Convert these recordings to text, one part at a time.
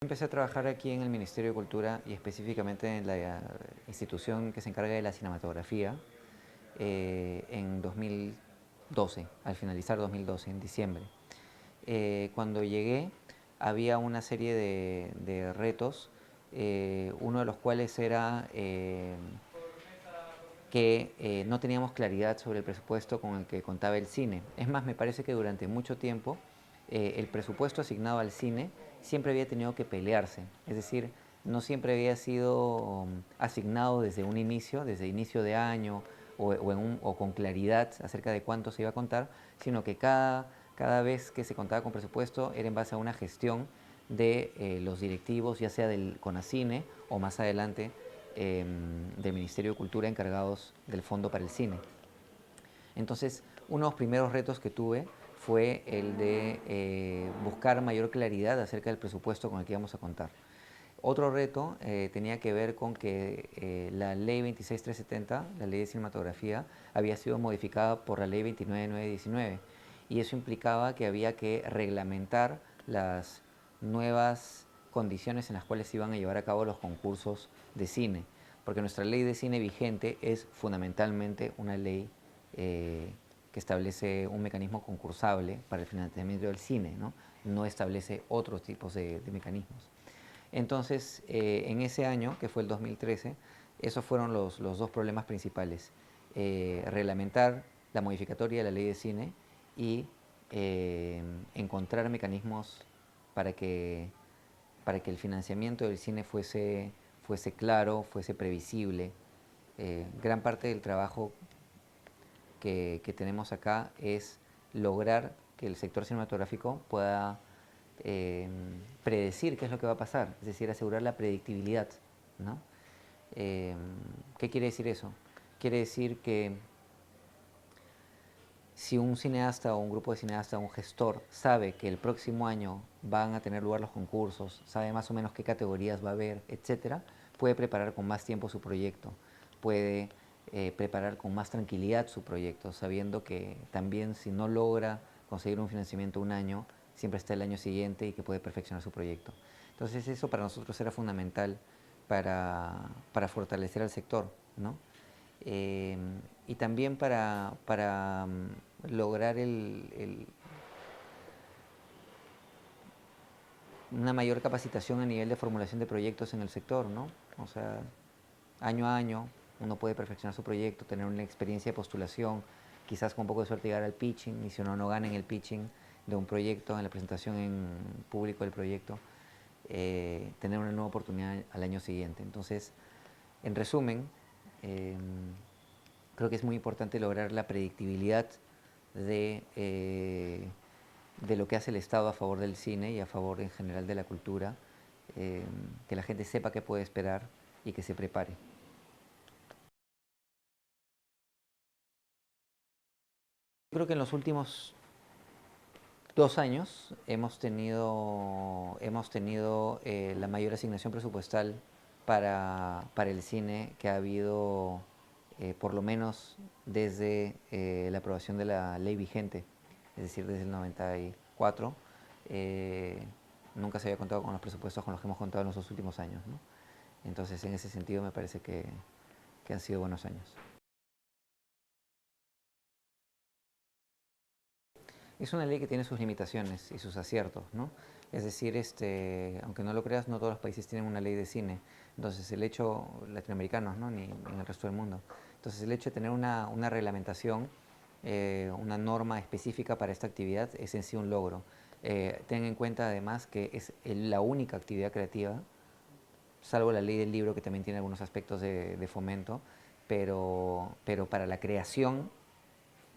Empecé a trabajar aquí en el Ministerio de Cultura y específicamente en la institución que se encarga de la cinematografía en 2012, al finalizar 2012, en diciembre. Cuando llegué había una serie de retos, uno de los cuales era que no teníamos claridad sobre el presupuesto con el que contaba el cine. Es más, me parece que durante mucho tiempo el presupuesto asignado al cine siempre había tenido que pelearse. Es decir, no siempre había sido asignado desde un inicio, desde inicio de año o con claridad acerca de cuánto se iba a contar, sino que cada vez que se contaba con presupuesto era en base a una gestión de los directivos, ya sea del CONACINE o más adelante del Ministerio de Cultura encargados del Fondo para el Cine. Entonces, uno de los primeros retos que tuve fue el de buscar mayor claridad acerca del presupuesto con el que íbamos a contar. Otro reto tenía que ver con que la ley 26370, la ley de cinematografía, había sido modificada por la ley 29919 y eso implicaba que había que reglamentar las nuevas condiciones en las cuales se iban a llevar a cabo los concursos de cine, porque nuestra ley de cine vigente es fundamentalmente una ley que establece un mecanismo concursable para el financiamiento del cine, no establece otros tipos de mecanismos. Entonces, en ese año, que fue el 2013, esos fueron los dos problemas principales. Reglamentar la modificatoria de la ley de cine y encontrar mecanismos para que, el financiamiento del cine fuese claro, fuese previsible. Gran parte del trabajo que tenemos acá es lograr que el sector cinematográfico pueda predecir qué es lo que va a pasar, es decir, asegurar la predictibilidad, ¿no? ¿Qué quiere decir eso? Quiere decir que si un cineasta o un grupo de cineastas, un gestor, sabe que el próximo año van a tener lugar los concursos, sabe más o menos qué categorías va a haber, etcétera, puede preparar con más tiempo su proyecto, puede preparar con más tranquilidad su proyecto, sabiendo que también si no logra conseguir un financiamiento un año, siempre está el año siguiente y que puede perfeccionar su proyecto. Entonces eso para nosotros era fundamental para fortalecer al sector, ¿no? Y también para lograr una mayor capacitación a nivel de formulación de proyectos en el sector, ¿no? O sea, año a año uno puede perfeccionar su proyecto, tener una experiencia de postulación, quizás con un poco de suerte llegar al pitching, y si uno no gana en el pitching de un proyecto, en la presentación en público del proyecto, tener una nueva oportunidad al año siguiente. Entonces, en resumen, creo que es muy importante lograr la predictibilidad de lo que hace el Estado a favor del cine y a favor en general de la cultura, que la gente sepa qué puede esperar y que se prepare. Creo que en los últimos 2 años hemos tenido la mayor asignación presupuestal para el cine que ha habido por lo menos desde la aprobación de la ley vigente, es decir, desde el 94. Nunca se había contado con los presupuestos con los que hemos contado en los 2 últimos años, ¿no? Entonces, en ese sentido, me parece que han sido buenos años. Es una ley que tiene sus limitaciones y sus aciertos, ¿no? Es decir, aunque no lo creas, no todos los países tienen una ley de cine. Entonces, el hecho, latinoamericanos, ¿no? Ni en el resto del mundo. Entonces, el hecho de tener una reglamentación, una norma específica para esta actividad es en sí un logro. Ten en cuenta además que es la única actividad creativa, salvo la ley del libro que también tiene algunos aspectos de fomento, pero para la creación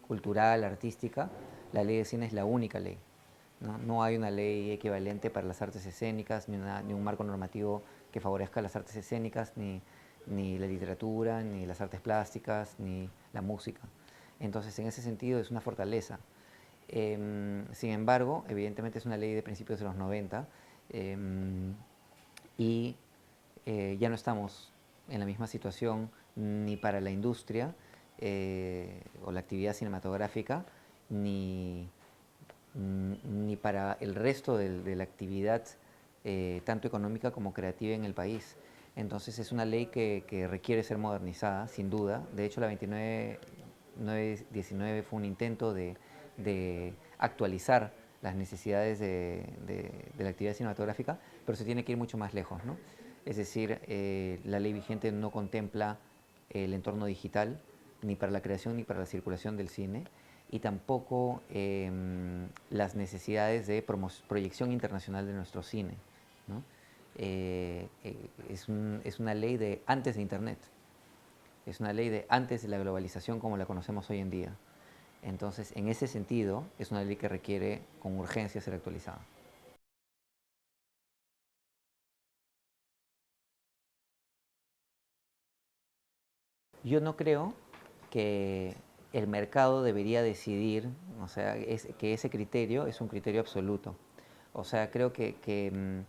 cultural, artística, la ley de cine es la única ley. No hay una ley equivalente para las artes escénicas, ni un marco normativo que favorezca las artes escénicas, ni la literatura, ni las artes plásticas, ni la música. Entonces, en ese sentido, es una fortaleza. Sin embargo, evidentemente es una ley de principios de los 90 y ya no estamos en la misma situación ni para la industria o la actividad cinematográfica, ni para el resto de la actividad tanto económica como creativa en el país. Entonces es una ley que requiere ser modernizada, sin duda. De hecho, la 2919 fue un intento de actualizar las necesidades de la actividad cinematográfica, pero se tiene que ir mucho más lejos, ¿no? Es decir, la ley vigente no contempla el entorno digital, ni para la creación ni para la circulación del cine, y tampoco las necesidades de proyección internacional de nuestro cine, ¿no? Es una ley de antes de Internet, es una ley de antes de la globalización como la conocemos hoy en día. Entonces, en ese sentido, es una ley que requiere con urgencia ser actualizada. Yo no creo que el mercado debería decidir, o sea, que ese criterio es un criterio absoluto. O sea, creo que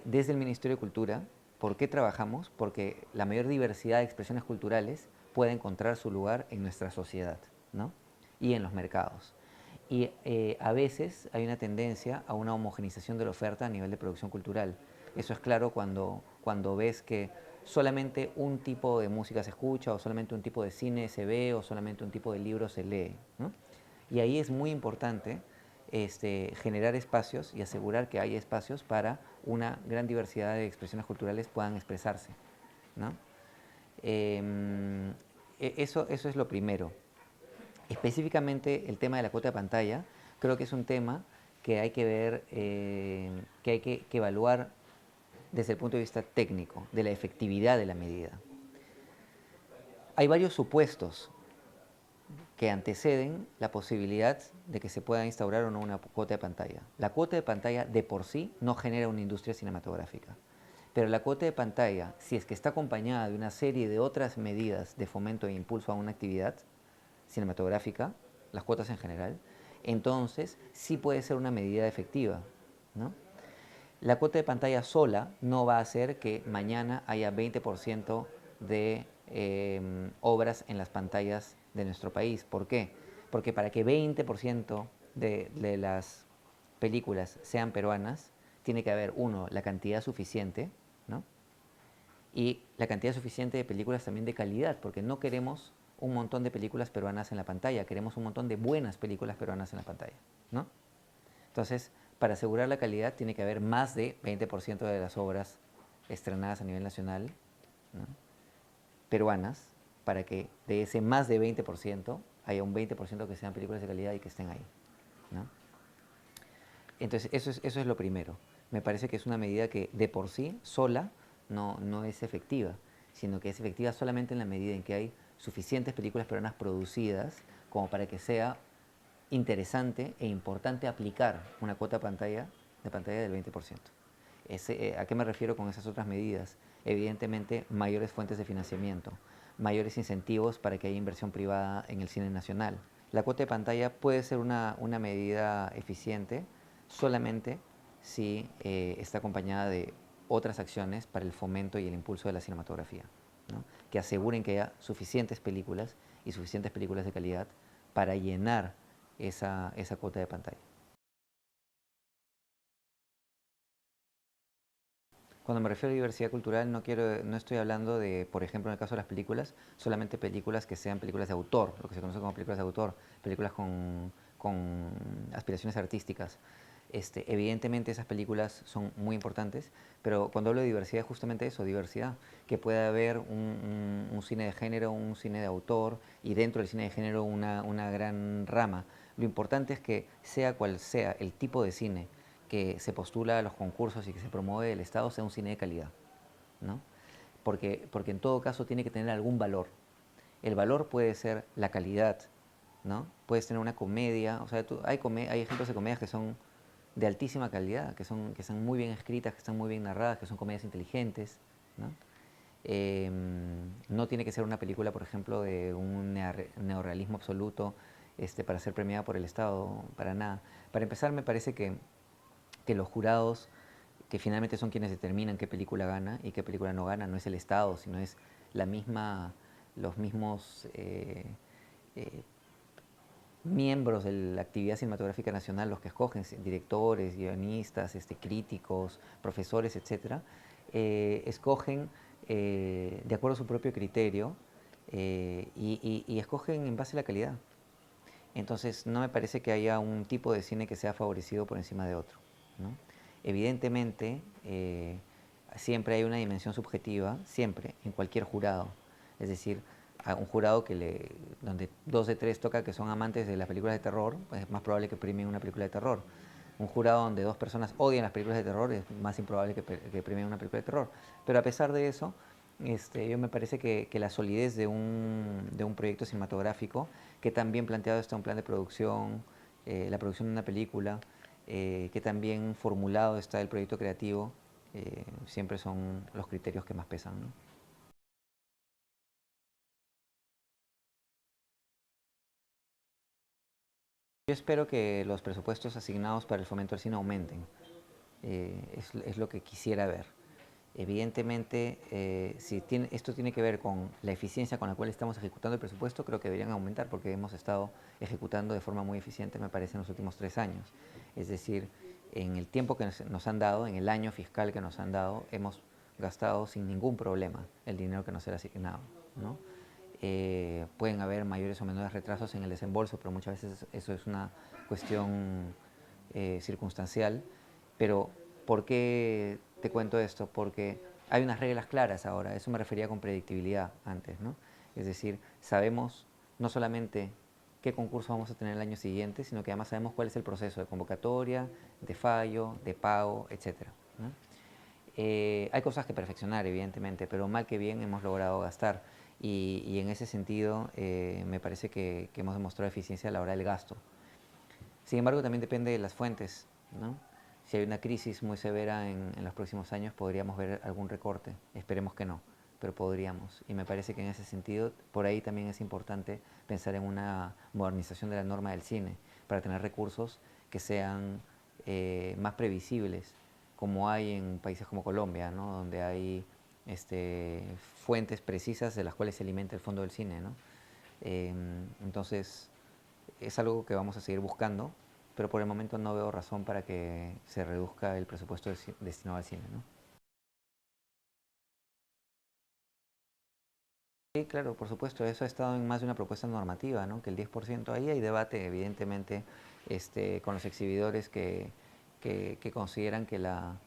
desde el Ministerio de Cultura, ¿por qué trabajamos? Porque la mayor diversidad de expresiones culturales puede encontrar su lugar en nuestra sociedad, ¿no? Y en los mercados. Y a veces hay una tendencia a una homogenización de la oferta a nivel de producción cultural. Eso es claro cuando ves que solamente un tipo de música se escucha, o solamente un tipo de cine se ve, o solamente un tipo de libro se lee, ¿no? Y ahí es muy importante generar espacios y asegurar que haya espacios para una gran diversidad de expresiones culturales puedan expresarse, ¿no? Eso es lo primero. Específicamente el tema de la cuota de pantalla, creo que es un tema que hay que ver, que hay que evaluar desde el punto de vista técnico, de la efectividad de la medida. Hay varios supuestos que anteceden la posibilidad de que se pueda instaurar o no una cuota de pantalla. La cuota de pantalla de por sí no genera una industria cinematográfica, pero la cuota de pantalla, si es que está acompañada de una serie de otras medidas de fomento e impulso a una actividad cinematográfica, las cuotas en general, entonces sí puede ser una medida efectiva, ¿no? La cuota de pantalla sola no va a hacer que mañana haya 20% de obras en las pantallas de nuestro país. ¿Por qué? Porque para que 20% de las películas sean peruanas, tiene que haber, uno, la cantidad suficiente, ¿no? Y la cantidad suficiente de películas también de calidad, porque no queremos un montón de películas peruanas en la pantalla, queremos un montón de buenas películas peruanas en la pantalla, ¿no? Entonces, para asegurar la calidad tiene que haber más de 20% de las obras estrenadas a nivel nacional, ¿no?, peruanas, para que de ese más de 20% haya un 20% que sean películas de calidad y que estén ahí, ¿no? Entonces, eso es lo primero. Me parece que es una medida que de por sí, sola, no es efectiva, sino que es efectiva solamente en la medida en que hay suficientes películas peruanas producidas como para que sea interesante e importante aplicar una cuota de pantalla del 20%. ¿A qué me refiero con esas otras medidas? Evidentemente, mayores fuentes de financiamiento, mayores incentivos para que haya inversión privada en el cine nacional. La cuota de pantalla puede ser una medida eficiente solamente si está acompañada de otras acciones para el fomento y el impulso de la cinematografía, ¿no?, que aseguren que haya suficientes películas y suficientes películas de calidad para llenar esa cuota de pantalla. Cuando me refiero a diversidad cultural, no estoy hablando de, por ejemplo, en el caso de las películas, solamente películas que sean películas de autor, lo que se conoce como películas de autor, películas con aspiraciones artísticas. Evidentemente esas películas son muy importantes, pero cuando hablo de diversidad es justamente eso, diversidad, que pueda haber un cine de género, un cine de autor y dentro del cine de género una gran rama. Lo importante es que sea cual sea el tipo de cine que se postula a los concursos y que se promueve el Estado sea un cine de calidad, ¿no? Porque en todo caso tiene que tener algún valor. El valor puede ser la calidad, ¿no? Puedes tener una comedia, o sea, hay ejemplos de comedias que son de altísima calidad, que son muy bien escritas, que están muy bien narradas, que son comedias inteligentes, ¿no? No tiene que ser una película, por ejemplo, de un neorrealismo absoluto para ser premiada por el Estado, para nada. Para empezar, me parece que los jurados, que finalmente son quienes determinan qué película gana y qué película no gana, no es el Estado, sino es la misma, los mismos eh, miembros de la actividad cinematográfica nacional los que escogen, directores, guionistas, críticos, profesores, etcétera, escogen de acuerdo a su propio criterio y escogen en base a la calidad. Entonces, no me parece que haya un tipo de cine que sea favorecido por encima de otro, ¿no? Evidentemente, siempre hay una dimensión subjetiva, siempre, en cualquier jurado. Es decir, a un jurado donde 2 de 3 toca que son amantes de las películas de terror, pues es más probable que premien una película de terror. Un jurado donde 2 personas odian las películas de terror es más improbable que premien una película de terror. Pero a pesar de eso, yo me parece que la solidez de un proyecto cinematográfico, que también planteado está un plan de producción, la producción de una película, que también formulado está el proyecto creativo, siempre son los criterios que más pesan, ¿no? Yo espero que los presupuestos asignados para el fomento del cine aumenten. Es lo que quisiera ver. Evidentemente, si esto tiene que ver con la eficiencia con la cual estamos ejecutando el presupuesto, creo que deberían aumentar porque hemos estado ejecutando de forma muy eficiente, me parece, en los últimos 3 años. Es decir, en el tiempo que nos han dado, en el año fiscal que nos han dado, hemos gastado sin ningún problema el dinero que nos era asignado, ¿no? Pueden haber mayores o menores retrasos en el desembolso, pero muchas veces eso es una cuestión circunstancial. Pero, ¿por qué te cuento esto? Porque hay unas reglas claras ahora, eso me refería con predictibilidad antes, ¿no? Es decir, sabemos no solamente qué concurso vamos a tener el año siguiente, sino que además sabemos cuál es el proceso de convocatoria, de fallo, de pago, etcétera, ¿no? Hay cosas que perfeccionar, evidentemente, pero mal que bien hemos logrado gastar. Y en ese sentido, me parece que hemos demostrado eficiencia a la hora del gasto. Sin embargo, también depende de las fuentes, ¿no? Si hay una crisis muy severa en los próximos años, podríamos ver algún recorte. Esperemos que no, pero podríamos. Y me parece que en ese sentido, por ahí también es importante pensar en una modernización de la norma del cine, para tener recursos que sean más previsibles, como hay en países como Colombia, ¿no? Donde hay fuentes precisas de las cuales se alimenta el fondo del cine, ¿no? Entonces, es algo que vamos a seguir buscando, pero por el momento no veo razón para que se reduzca el presupuesto destinado al cine, ¿no? Sí, claro, por supuesto, eso ha estado en más de una propuesta normativa, ¿no? Que el 10%, ahí hay debate, evidentemente, con los exhibidores que consideran que la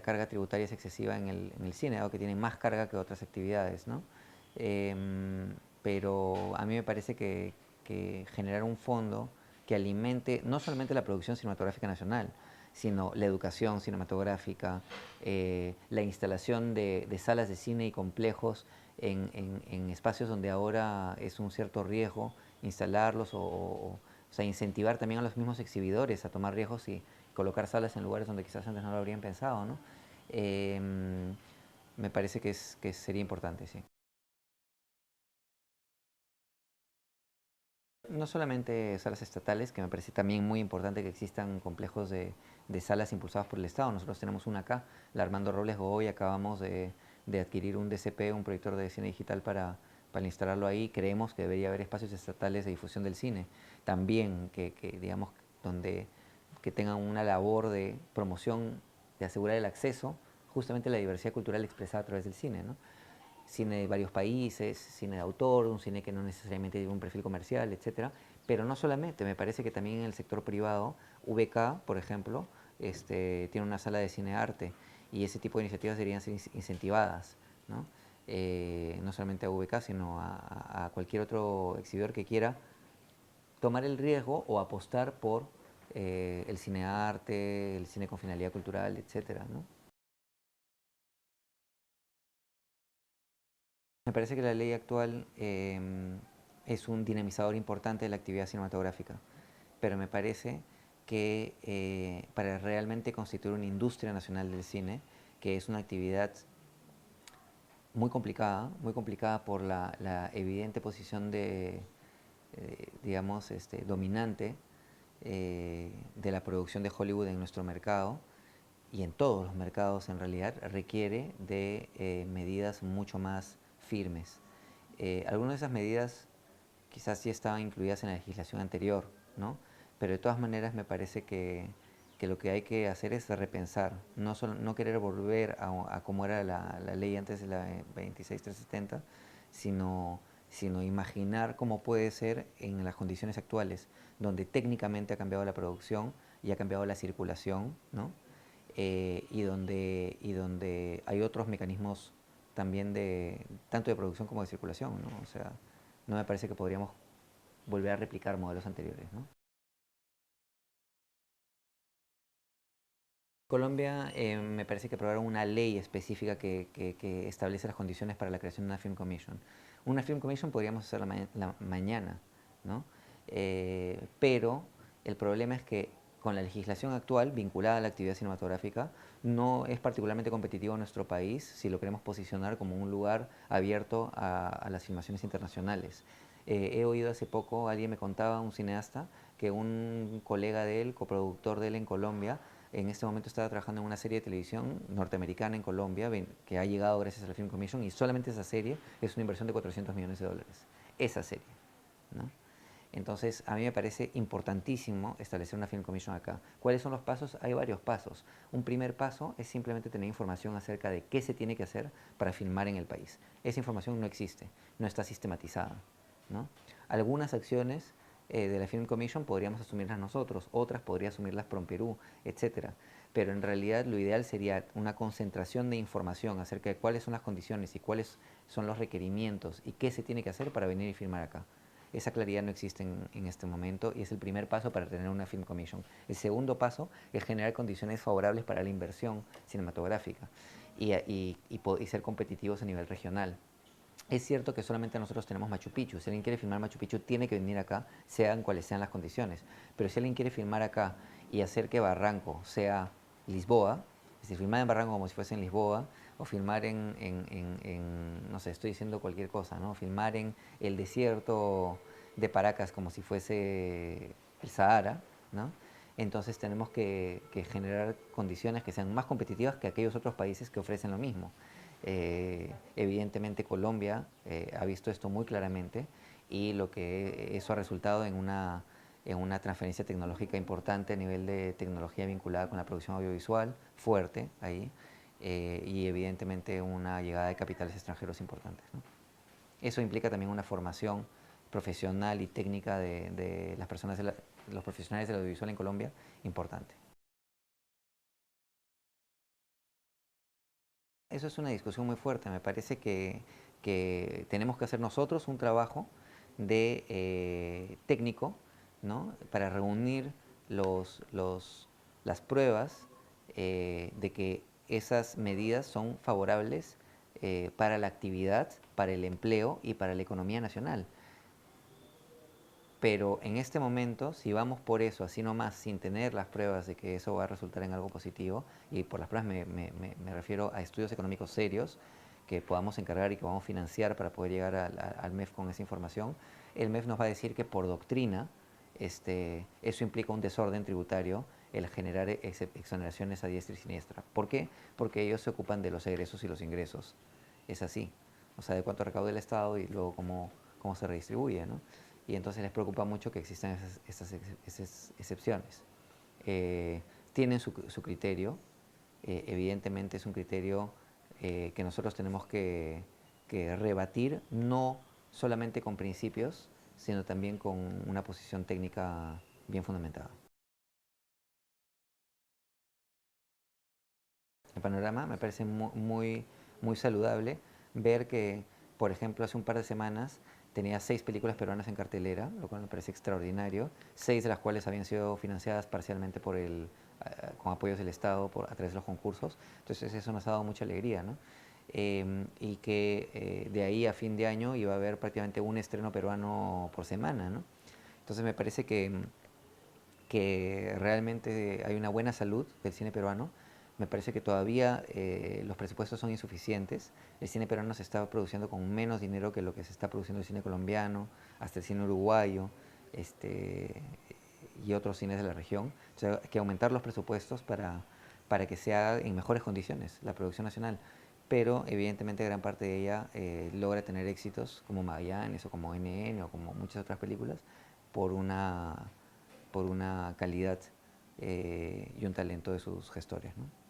carga tributaria es excesiva en el cine, dado que tienen más carga que otras actividades, ¿no? Pero a mí me parece que generar un fondo que alimente no solamente la producción cinematográfica nacional, sino la educación cinematográfica, la instalación de salas de cine y complejos en espacios donde ahora es un cierto riesgo instalarlos o sea, incentivar también a los mismos exhibidores a tomar riesgos y colocar salas en lugares donde quizás antes no lo habrían pensado, ¿no? Me parece que sería importante, sí. No solamente salas estatales, que me parece también muy importante que existan complejos de salas impulsadas por el Estado. Nosotros tenemos una acá, la Armando Robles Godoy, acabamos de adquirir un DCP, un proyector de cine digital para instalarlo ahí. Creemos que debería haber espacios estatales de difusión del cine, también digamos, donde que tengan una labor de promoción, de asegurar el acceso justamente a la diversidad cultural expresada a través del cine, ¿no? Cine de varios países, cine de autor, un cine que no necesariamente tiene un perfil comercial, etcétera. Pero no solamente, me parece que también en el sector privado, VK, por ejemplo, tiene una sala de cine arte y ese tipo de iniciativas deberían ser incentivadas, ¿no? No solamente a VK, sino a cualquier otro exhibidor que quiera tomar el riesgo o apostar por el cine arte, el cine con finalidad cultural, etcétera, ¿no? Me parece que la ley actual es un dinamizador importante de la actividad cinematográfica, pero me parece que para realmente constituir una industria nacional del cine, que es una actividad muy complicada por la evidente posición digamos, dominante de la producción de Hollywood en nuestro mercado y en todos los mercados en realidad, requiere de medidas mucho más firmes. Algunas de esas medidas quizás sí estaban incluidas en la legislación anterior, ¿no? Pero de todas maneras me parece que lo que hay que hacer es repensar, no querer volver a cómo era la ley antes de la 26370, sino, sino imaginar cómo puede ser en las condiciones actuales, donde técnicamente ha cambiado la producción y ha cambiado la circulación, ¿no? Y donde hay otros mecanismos también de tanto de producción como de circulación, ¿no? O sea, no me parece que podríamos volver a replicar modelos anteriores, ¿no? Colombia me parece que aprobaron una ley específica que establece las condiciones para la creación de una Film Commission. Una Film Commission podríamos hacerla mañana, ¿no? Pero el problema es que con la legislación actual vinculada a la actividad cinematográfica no es particularmente competitivo en nuestro país si lo queremos posicionar como un lugar abierto a las filmaciones internacionales. He oído hace poco, alguien me contaba, un cineasta, que un colega de él, coproductor de él en Colombia, en este momento estaba trabajando en una serie de televisión norteamericana en Colombia que ha llegado gracias a la Film Commission y solamente esa serie es una inversión de $400 millones. Esa serie, ¿no? Entonces, a mí me parece importantísimo establecer una Film Commission acá. ¿Cuáles son los pasos? Hay varios pasos. Un primer paso es simplemente tener información acerca de qué se tiene que hacer para filmar en el país. Esa información no existe, no está sistematizada, ¿no? Algunas acciones de la Film Commission podríamos asumirlas nosotros, otras podría asumirlas PROMPERÚ, etcétera. Pero en realidad lo ideal sería una concentración de información acerca de cuáles son las condiciones y cuáles son los requerimientos y qué se tiene que hacer para venir y filmar acá. Esa claridad no existe en este momento y es el primer paso para tener una Film Commission. El segundo paso es generar condiciones favorables para la inversión cinematográfica y ser competitivos a nivel regional. Es cierto que solamente nosotros tenemos Machu Picchu. Si alguien quiere filmar Machu Picchu, tiene que venir acá, sean cuales sean las condiciones. Pero si alguien quiere filmar acá y hacer que Barranco sea Lisboa, es decir, filmar en Barranco como si fuese en Lisboa, o filmar no sé, estoy diciendo cualquier cosa, ¿no? Filmar en el desierto de Paracas como si fuese el Sahara, ¿no? Entonces tenemos que generar condiciones que sean más competitivas que aquellos otros países que ofrecen lo mismo. Evidentemente Colombia ha visto esto muy claramente y lo que eso ha resultado en una transferencia tecnológica importante a nivel de tecnología vinculada con la producción audiovisual, fuerte ahí, y evidentemente una llegada de capitales extranjeros importantes, ¿no? Eso implica también una formación profesional y técnica de las personas, los profesionales del audiovisual en Colombia importante. Eso es una discusión muy fuerte. Me parece que tenemos que hacer nosotros un trabajo de técnico, ¿no? Para reunir las pruebas de que esas medidas son favorables para la actividad, para el empleo y para la economía nacional. Pero en este momento, si vamos por eso, así nomás, sin tener las pruebas de que eso va a resultar en algo positivo, y por las pruebas me refiero a estudios económicos serios que podamos encargar y que podamos financiar para poder llegar al MEF con esa información, el MEF nos va a decir que por doctrina eso implica un desorden tributario, el generar exoneraciones a diestra y siniestra. ¿Por qué? Porque ellos se ocupan de los egresos y los ingresos. Es así. O sea, de cuánto recauda el Estado y luego cómo se redistribuye, ¿no? Y entonces les preocupa mucho que existan esas excepciones. Eh, Tienen su criterio, evidentemente es un criterio que nosotros tenemos que rebatir, no solamente con principios, sino también con una posición técnica bien fundamentada. El panorama me parece muy saludable ver que, por ejemplo, hace un par de semanas tenía 6 películas peruanas en cartelera, lo cual me parece extraordinario, 6 de las cuales habían sido financiadas parcialmente con apoyos del Estado a través de los concursos. Entonces eso nos ha dado mucha alegría, ¿no? Y que de ahí a fin de año iba a haber prácticamente un estreno peruano por semana, ¿no? Entonces me parece que realmente hay una buena salud del cine peruano. Me parece que todavía los presupuestos son insuficientes. El cine peruano se está produciendo con menos dinero que lo que se está produciendo el cine colombiano, hasta el cine uruguayo y otros cines de la región. Entonces hay que aumentar los presupuestos para que se haga en mejores condiciones la producción nacional. pero evidentemente gran parte de ella logra tener éxitos como Magallanes o como NN o como muchas otras películas por una calidad y un talento de sus gestores, ¿no?